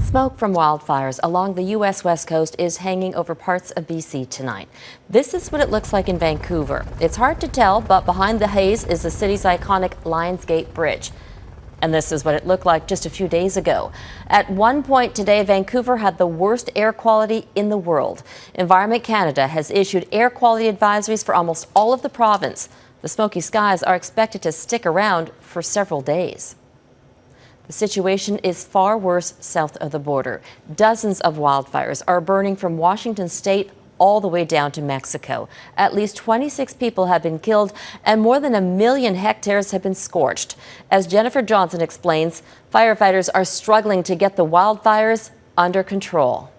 Smoke from wildfires along the U.S. West Coast is hanging over parts of BC tonight. This is what it looks like in Vancouver. It's hard to tell, but behind the haze is the city's iconic Lionsgate Bridge. And this is what it looked like just a few days ago. At one point today, Vancouver had the worst air quality in the world. Environment Canada has issued air quality advisories for almost all of the province. The smoky skies are expected to stick around for several days. The situation is far worse south of the border. Dozens of wildfires are burning from Washington state all the way down to Mexico. At least 26 people have been killed and more than 1 million hectares have been scorched. As Jennifer Johnson explains, firefighters are struggling to get the wildfires under control.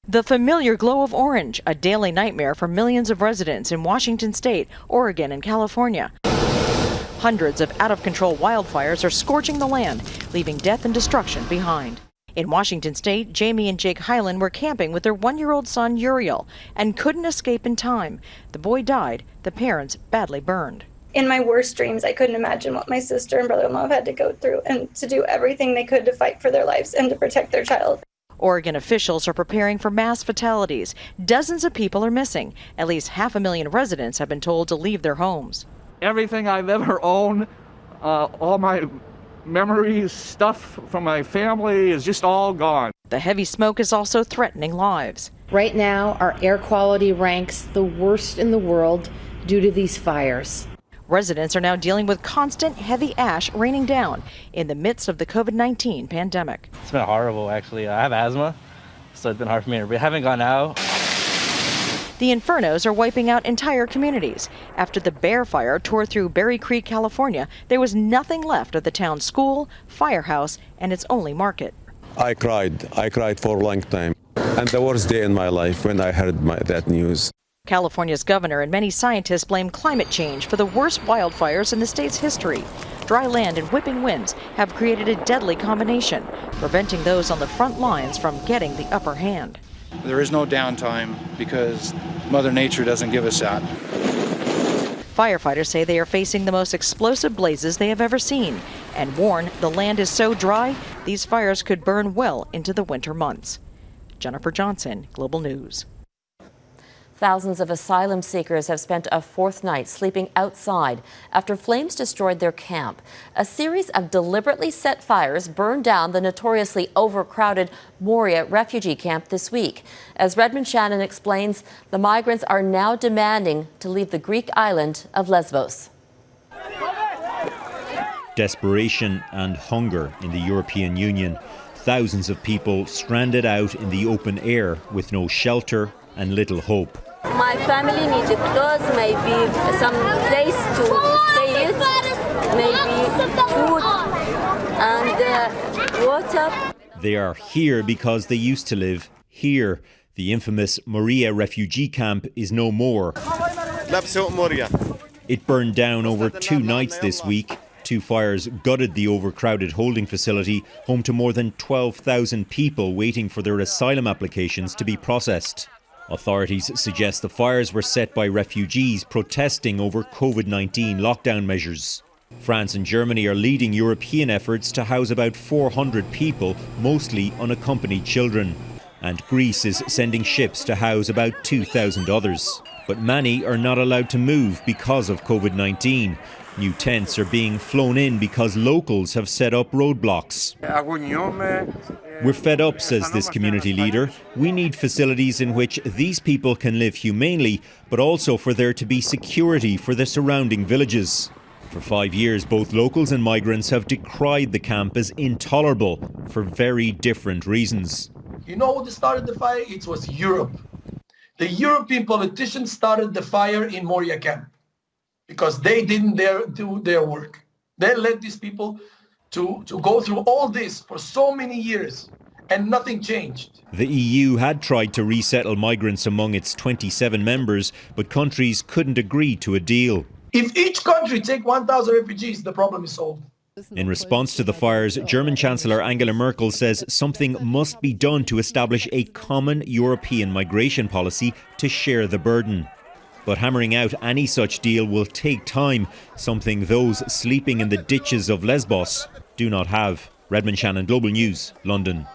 The familiar glow of orange, a daily nightmare for millions of residents in Washington state, Oregon, and California. Hundreds of out-of-control wildfires are scorching the land, leaving death and destruction behind. In Washington state, Jamie and Jake Hyland were camping with their 1-year-old son Uriel and couldn't escape in time. The boy died, the parents badly burned. In my worst dreams, I couldn't imagine what my sister and brother-in-law had to go through and to do everything they could to fight for their lives and to protect their child. Oregon officials are preparing for mass fatalities. Dozens of people are missing. At least 500,000 residents have been told to leave their homes. Everything I've ever owned, all my memories, stuff from my family is just all gone. The heavy smoke is also threatening lives. Right now, our air quality ranks the worst in the world due to these fires. Residents are now dealing with constant heavy ash raining down in the midst of the COVID-19 pandemic. It's been horrible, actually. I have asthma, so it's been hard for me to breathe. I haven't gone out. The infernos are wiping out entire communities. After the Bear Fire tore through Berry Creek, California, there was nothing left of the town's school, firehouse, and its only market. I cried for a long time. And the worst day in my life when I heard that news. California's governor and many scientists blame climate change for the worst wildfires in the state's history. Dry land and whipping winds have created a deadly combination, preventing those on the front lines from getting the upper hand. There is no downtime because Mother Nature doesn't give us that. Firefighters say they are facing the most explosive blazes they have ever seen and warn the land is so dry, these fires could burn well into the winter months. Jennifer Johnson, Global News. Thousands of asylum seekers have spent a fourth night sleeping outside after flames destroyed their camp. A series of deliberately set fires burned down the notoriously overcrowded Moria refugee camp this week. As Redmond Shannon explains, the migrants are now demanding to leave the Greek island of Lesbos. Desperation and hunger in the European Union. Thousands of people stranded out in the open air with no shelter and little hope. My family needs clothes, maybe some place to stay in, maybe food and water. They are here because they used to live here. The infamous Moria refugee camp is no more. It burned down over 2 nights this week. 2 fires gutted the overcrowded holding facility, home to more than 12,000 people waiting for their asylum applications to be processed. Authorities suggest the fires were set by refugees protesting over COVID-19 lockdown measures. France and Germany are leading European efforts to house about 400 people, mostly unaccompanied children. And Greece is sending ships to house about 2,000 others. But many are not allowed to move because of COVID-19. New tents are being flown in because locals have set up roadblocks. We're fed up, says this community leader. We need facilities in which these people can live humanely, but also for there to be security for the surrounding villages. For 5 years, both locals and migrants have decried the camp as intolerable for very different reasons. You know who started the fire? It was Europe. The European politicians started the fire in Moria camp because they didn't dare do their work. They let these people to go through all this for so many years and nothing changed. The EU had tried to resettle migrants among its 27 members, but countries couldn't agree to a deal. If each country take 1,000 refugees, the problem is solved. In response to the fires, German Chancellor Angela Merkel says something must be done to establish a common European migration policy to share the burden. But hammering out any such deal will take time, something those sleeping in the ditches of Lesbos do not have. Redmond Shannon, Global News, London.